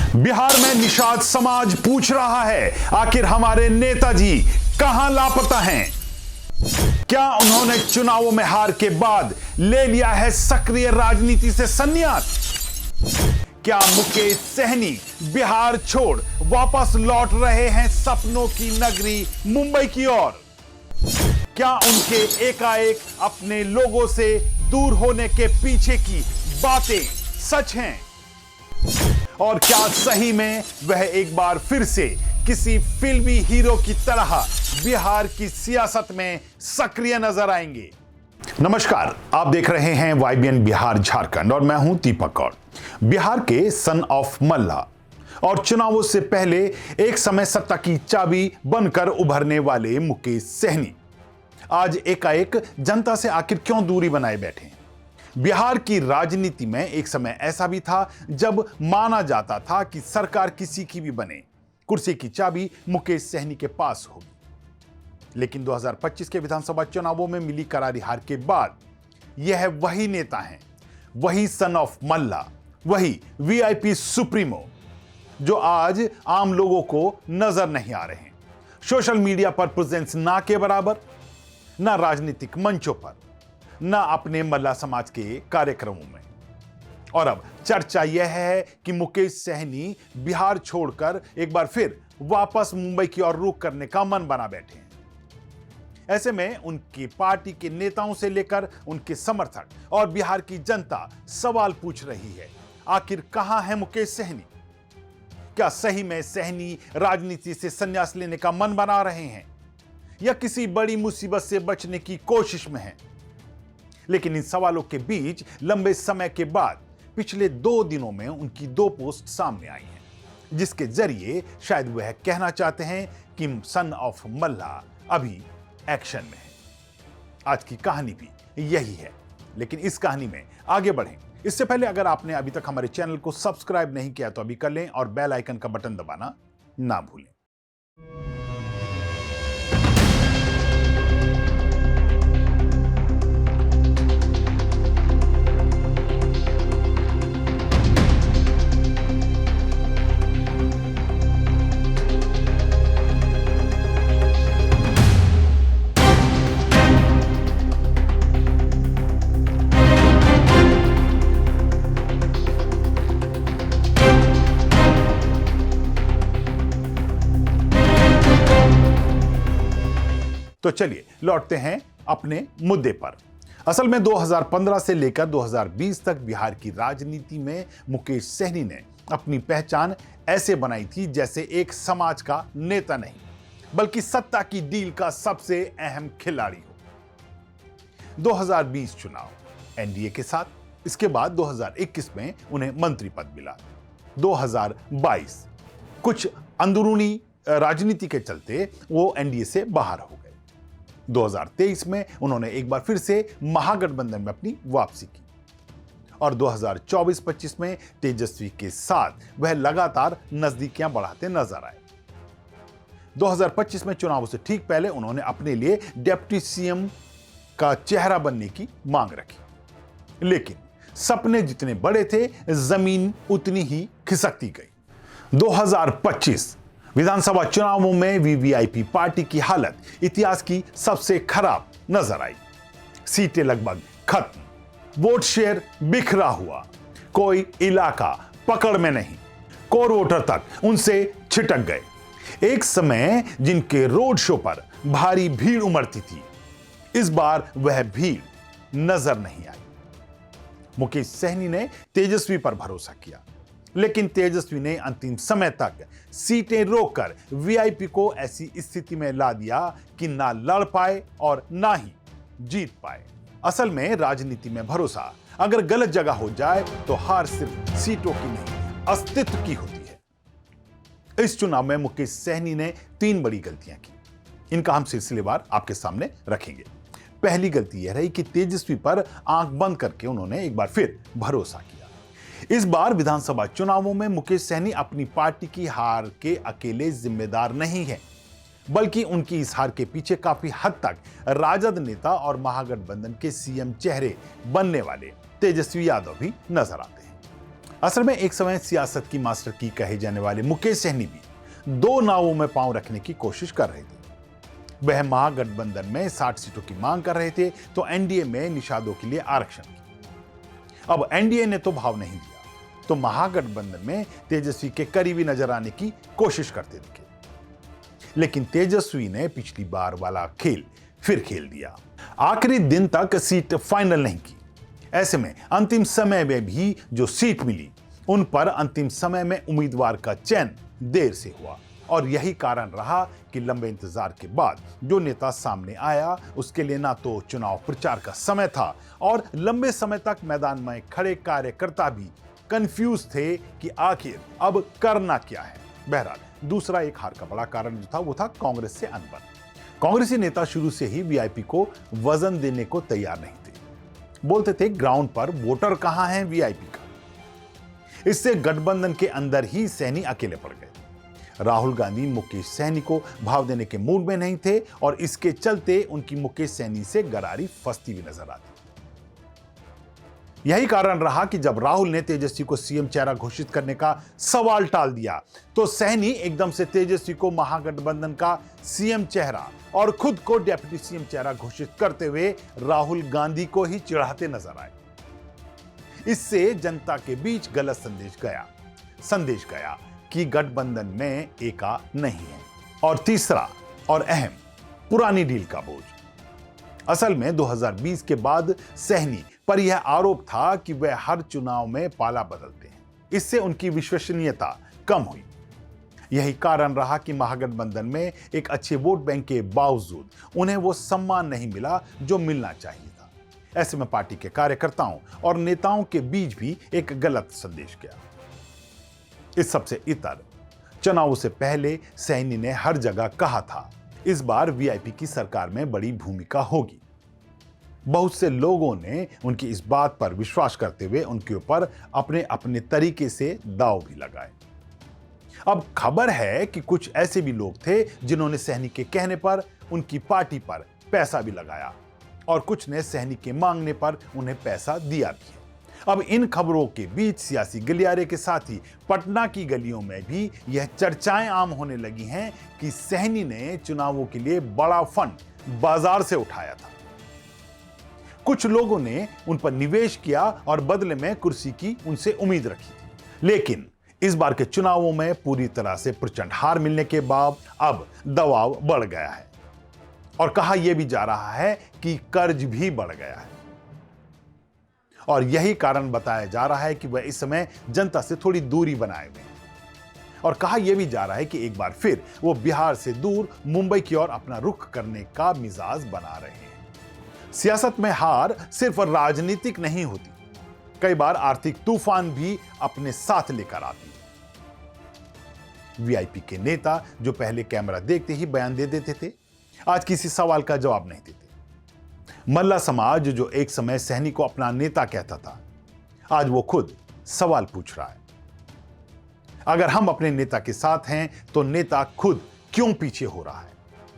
बिहार में निषाद समाज पूछ रहा है, आखिर हमारे नेताजी कहां लापता हैं? क्या उन्होंने चुनावों में हार के बाद ले लिया है सक्रिय राजनीति से संन्यास? क्या मुकेश सहनी बिहार छोड़ वापस लौट रहे हैं सपनों की नगरी मुंबई की ओर? क्या उनके एकाएक अपने लोगों से दूर होने के पीछे की बातें सच हैं? और क्या सही में वह एक बार फिर से किसी फिल्मी हीरो की तरह बिहार की सियासत में सक्रिय नजर आएंगे? नमस्कार, आप देख रहे हैं YBN बिहार झारखंड और मैं हूं दीपक कौर। बिहार के सन ऑफ मल्ला और चुनावों से पहले एक समय सत्ता की चाबी बनकर उभरने वाले मुकेश सहनी आज एकाएक जनता से आखिर क्यों दूरी बनाए बैठे हैं? बिहार की राजनीति में एक समय ऐसा भी था जब माना जाता था कि सरकार किसी की भी बने, कुर्सी की चाबी मुकेश सहनी के पास होगी। लेकिन 2025 के विधानसभा चुनावों में मिली करारी हार के बाद यह वही नेता हैं, वही सन ऑफ मल्ला, वही VIP सुप्रीमो जो आज आम लोगों को नजर नहीं आ रहे हैं। सोशल मीडिया पर प्रेजेंस ना के बराबर, ना राजनीतिक मंचों पर, ना अपने मल्ला समाज के कार्यक्रमों में। और अब चर्चा यह है कि मुकेश सहनी बिहार छोड़कर एक बार फिर वापस मुंबई की ओर रुख करने का मन बना बैठे हैं। ऐसे में उनकी पार्टी के नेताओं से लेकर उनके समर्थक और बिहार की जनता सवाल पूछ रही है, आखिर कहां है मुकेश सहनी? क्या सही में सहनी राजनीति से संन्यास लेने का मन बना रहे हैं या किसी बड़ी मुसीबत से बचने की कोशिश में हैं? लेकिन इन सवालों के बीच लंबे समय के बाद पिछले 2 दिनों में उनकी 2 पोस्ट सामने आई हैं, जिसके जरिए शायद वह कहना चाहते हैं कि सन ऑफ मल्ला अभी एक्शन में है। आज की कहानी भी यही है, लेकिन इस कहानी में आगे बढ़ें इससे पहले अगर आपने अभी तक हमारे चैनल को सब्सक्राइब नहीं किया तो अभी कर लें और बेल आइकन का बटन दबाना ना भूलें। तो चलिए लौटते हैं अपने मुद्दे पर। असल में 2015 से लेकर 2020 तक बिहार की राजनीति में मुकेश सहनी ने अपनी पहचान ऐसे बनाई थी जैसे एक समाज का नेता नहीं, बल्कि सत्ता की डील का सबसे अहम खिलाड़ी हो। 2020 चुनाव NDA के साथ, इसके बाद 2021 में उन्हें मंत्री पद मिला। 2022 कुछ अंदरूनी राजनीति के चलते वो NDA से बाहर हो गए। 2023 में उन्होंने एक बार फिर से महागठबंधन में अपनी वापसी की और 2024-25 में तेजस्वी के साथ वह लगातार नजदीकियां बढ़ाते नजर आए। 2025 में चुनावों से ठीक पहले उन्होंने अपने लिए डिप्टी CM का चेहरा बनने की मांग रखी, लेकिन सपने जितने बड़े थे जमीन उतनी ही खिसकती गई। 2025 विधानसभा चुनावों में VVIP पार्टी की हालत इतिहास की सबसे खराब नजर आई। सीटें लगभग खत्म, वोट शेयर बिखरा हुआ, कोई इलाका पकड़ में नहीं, कोर वोटर तक उनसे छिटक गए। एक समय जिनके रोड शो पर भारी भीड़ उमड़ती थी, इस बार वह भीड़ नजर नहीं आई। मुकेश सहनी ने तेजस्वी पर भरोसा किया, लेकिन तेजस्वी ने अंतिम समय तक सीटें रोककर VIP को ऐसी स्थिति में ला दिया कि ना लड़ पाए और ना ही जीत पाए। असल में राजनीति में भरोसा अगर गलत जगह हो जाए तो हार सिर्फ सीटों की नहीं, अस्तित्व की होती है। इस चुनाव में मुकेश सहनी ने 3 बड़ी गलतियां की, इनका हम सिलसिलेवार आपके सामने रखेंगे। पहली गलती यह रही कि तेजस्वी पर आंख बंद करके उन्होंने एक बार फिर भरोसा किया। इस बार विधानसभा चुनावों में मुकेश सहनी अपनी पार्टी की हार के अकेले जिम्मेदार नहीं है, बल्कि उनकी इस हार के पीछे काफी हद तक राजद नेता और महागठबंधन के CM चेहरे बनने वाले तेजस्वी यादव भी नजर आते हैं। असल में एक समय सियासत की मास्टर की कहे जाने वाले मुकेश सहनी भी दो नावों में पांव रखने की कोशिश कर रहे थे। वह महागठबंधन में 60 सीटों की मांग कर रहे थे तो एनडीए में निषादों के लिए आरक्षण की। अब एनडीए ने तो भाव नहीं दिया तो महागठबंधन में तेजस्वी के करीबी नजर आने की कोशिश करते दिखे, लेकिन तेजस्वी ने पिछली बार वाला खेल फिर खेल दिया। आखिरी दिन तक सीट फाइनल नहीं की। ऐसे में अंतिम समय में भी जो सीट मिली उन पर अंतिम समय में उम्मीदवार का चयन देर से हुआ और यही कारण रहा कि लंबे इंतजार के बाद जो नेता सामने आया उसके लिए ना तो चुनाव प्रचार का समय था और लंबे समय तक मैदान में खड़े कार्यकर्ता भी कंफ्यूज थे कि आखिर अब करना क्या है। बहरहाल दूसरा एक हार का बड़ा कारण जो था वो था कांग्रेस से अनबन। कांग्रेसी नेता शुरू से ही वीआईपी को वजन देने को तैयार नहीं थे। बोलते थे ग्राउंड पर वोटर कहां है वीआईपी का। इससे गठबंधन के अंदर ही सहनी अकेले पड़ गए। राहुल गांधी मुकेश सहनी को भाव देने के मूड में नहीं थे और इसके चलते उनकी मुकेश सहनी से गरारी फंसती हुई नजर आती। यही कारण रहा कि जब राहुल ने तेजस्वी को सीएम चेहरा घोषित करने का सवाल टाल दिया तो सहनी एकदम से तेजस्वी को महागठबंधन का सीएम चेहरा और खुद को डिप्टी सीएम चेहरा घोषित करते हुए राहुल गांधी को ही चिढ़ाते नजर आए। इससे जनता के बीच गलत संदेश गया कि गठबंधन में एका नहीं है। और तीसरा और अहम, पुरानी डील का बोझ। असल में 2020 के बाद सहनी पर यह आरोप था कि वह हर चुनाव में पाला बदलते हैं। इससे उनकी विश्वसनीयता कम हुई। यही कारण रहा कि महागठबंधन में एक अच्छे वोट बैंक के बावजूद उन्हें वो सम्मान नहीं मिला जो मिलना चाहिए था। ऐसे में पार्टी के कार्यकर्ताओं और नेताओं के बीच भी एक गलत संदेश गया। इस सबसे इतर चुनावों से पहले सहनी ने हर जगह कहा था इस बार वीआईपी की सरकार में बड़ी भूमिका होगी। बहुत से लोगों ने उनकी इस बात पर विश्वास करते हुए उनके ऊपर अपने अपने तरीके से दांव भी लगाए। अब खबर है कि कुछ ऐसे भी लोग थे जिन्होंने सहनी के कहने पर उनकी पार्टी पर पैसा भी लगाया और कुछ ने सहनी के मांगने पर उन्हें पैसा दिया भी। अब इन खबरों के बीच सियासी गलियारे के साथ ही पटना की गलियों में भी यह चर्चाएं आम होने लगी हैं कि सहनी ने चुनावों के लिए बड़ा फंड बाजार से उठाया था। कुछ लोगों ने उन पर निवेश किया और बदले में कुर्सी की उनसे उम्मीद रखी थी। लेकिन इस बार के चुनावों में पूरी तरह से प्रचंड हार मिलने के बाद अब दबाव बढ़ गया है और कहा यह भी जा रहा है कि कर्ज भी बढ़ गया है। और यही कारण बताया जा रहा है कि वह इस समय जनता से थोड़ी दूरी बनाए हुए हैं। और कहा यह भी जा रहा है कि एक बार फिर वो बिहार से दूर मुंबई की ओर अपना रुख करने का मिजाज बना रहे हैं। सियासत में हार सिर्फ राजनीतिक नहीं होती, कई बार आर्थिक तूफान भी अपने साथ लेकर आती है। वीआईपी के नेता जो पहले कैमरा देखते ही बयान दे देते थे, आज किसी सवाल का जवाब नहीं देते। मल्ला समाज जो एक समय सहनी को अपना नेता कहता था, आज वो खुद सवाल पूछ रहा है। अगर हम अपने नेता के साथ हैं तो नेता खुद क्यों पीछे हो रहा है?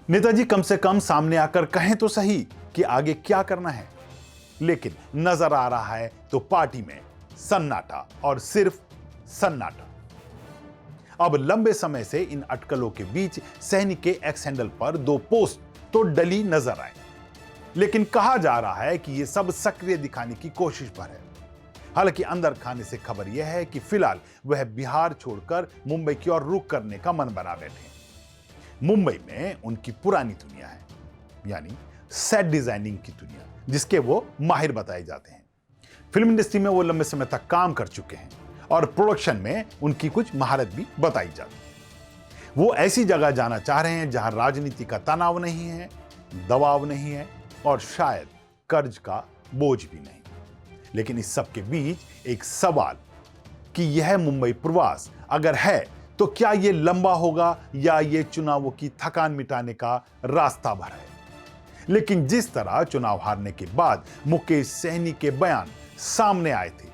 नेताजी कम से कम सामने आकर कहें तो सही कि आगे क्या करना है। लेकिन नजर आ रहा है तो पार्टी में सन्नाटा और सिर्फ सन्नाटा। अब लंबे समय से इन अटकलों के बीच सहनी के एक्स हैंडल पर 2 पोस्ट तो डली नजर आए, लेकिन कहा जा रहा है कि यह सब सक्रिय दिखाने की कोशिश पर है। हालांकि अंदर खाने से खबर यह है कि फिलहाल वह बिहार छोड़कर मुंबई की ओर रुख करने का मन बना बैठे हैं। मुंबई में उनकी पुरानी दुनिया है, यानी सेट डिजाइनिंग की दुनिया, जिसके वो माहिर बताए जाते हैं। फिल्म इंडस्ट्री में वो लंबे समय तक काम कर चुके हैं और प्रोडक्शन में उनकी कुछ महारत भी बताई जाती है। वो ऐसी जगह जाना चाह रहे हैं जहां राजनीति का तनाव नहीं है, दबाव नहीं है और शायद कर्ज का बोझ भी नहीं। लेकिन इस सब के बीच एक सवाल कि यह मुंबई प्रवास अगर है तो क्या यह लंबा होगा या यह चुनावों की थकान मिटाने का रास्ता भर है। लेकिन जिस तरह चुनाव हारने के बाद मुकेश सहनी के बयान सामने आए थे,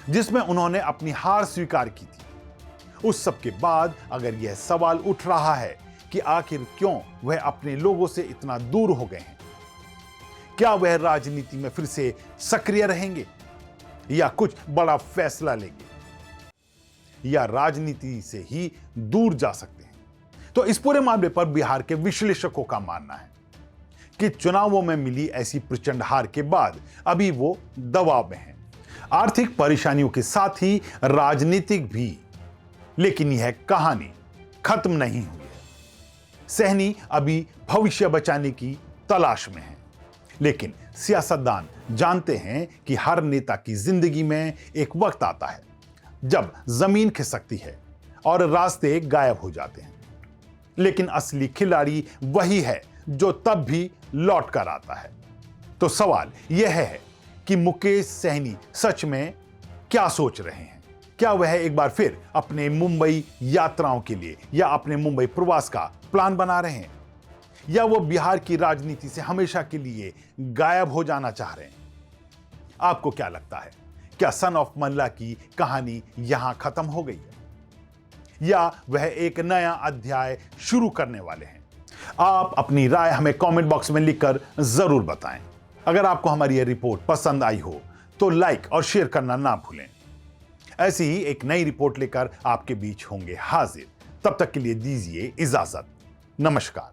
जिसमें उन्होंने अपनी हार स्वीकार की थी, उस सब के बाद अगर यह सवाल उठ रहा है कि आखिर क्यों वह अपने लोगों से इतना दूर हो गए हैं, क्या वह राजनीति में फिर से सक्रिय रहेंगे या कुछ बड़ा फैसला लेंगे, या राजनीति से ही दूर जा सकते हैं। तो इस पूरे मामले पर बिहार के विश्लेषकों का मानना है कि चुनावों में मिली ऐसी प्रचंड हार के बाद अभी वो दबाव में हैं, आर्थिक परेशानियों के साथ ही राजनीतिक भी। लेकिन यह कहानी खत्म नहीं हुई है। सहनी अभी भविष्य बचाने की तलाश में है, लेकिन सियासतदान जानते हैं कि हर नेता की जिंदगी में एक वक्त आता है जब जमीन खिसकती है और रास्ते गायब हो जाते हैं। लेकिन असली खिलाड़ी वही है जो तब भी लौट कर आता है। तो सवाल यह है कि मुकेश सहनी सच में क्या सोच रहे हैं? क्या वह एक बार फिर अपने मुंबई यात्राओं के लिए या अपने मुंबई प्रवास का प्लान बना रहे हैं, या वो बिहार की राजनीति से हमेशा के लिए गायब हो जाना चाह रहे हैं? आपको क्या लगता है? क्या सन ऑफ मंडला की कहानी यहां खत्म हो गई है, या वह एक नया अध्याय शुरू करने वाले हैं? आप अपनी राय हमें कमेंट बॉक्स में लिखकर जरूर बताएं। अगर आपको हमारी यह रिपोर्ट पसंद आई हो तो लाइक और शेयर करना ना भूलें। ऐसी ही एक नई रिपोर्ट लेकर आपके बीच होंगे हाजिर। तब तक के लिए दीजिए इजाजत। नमस्कार।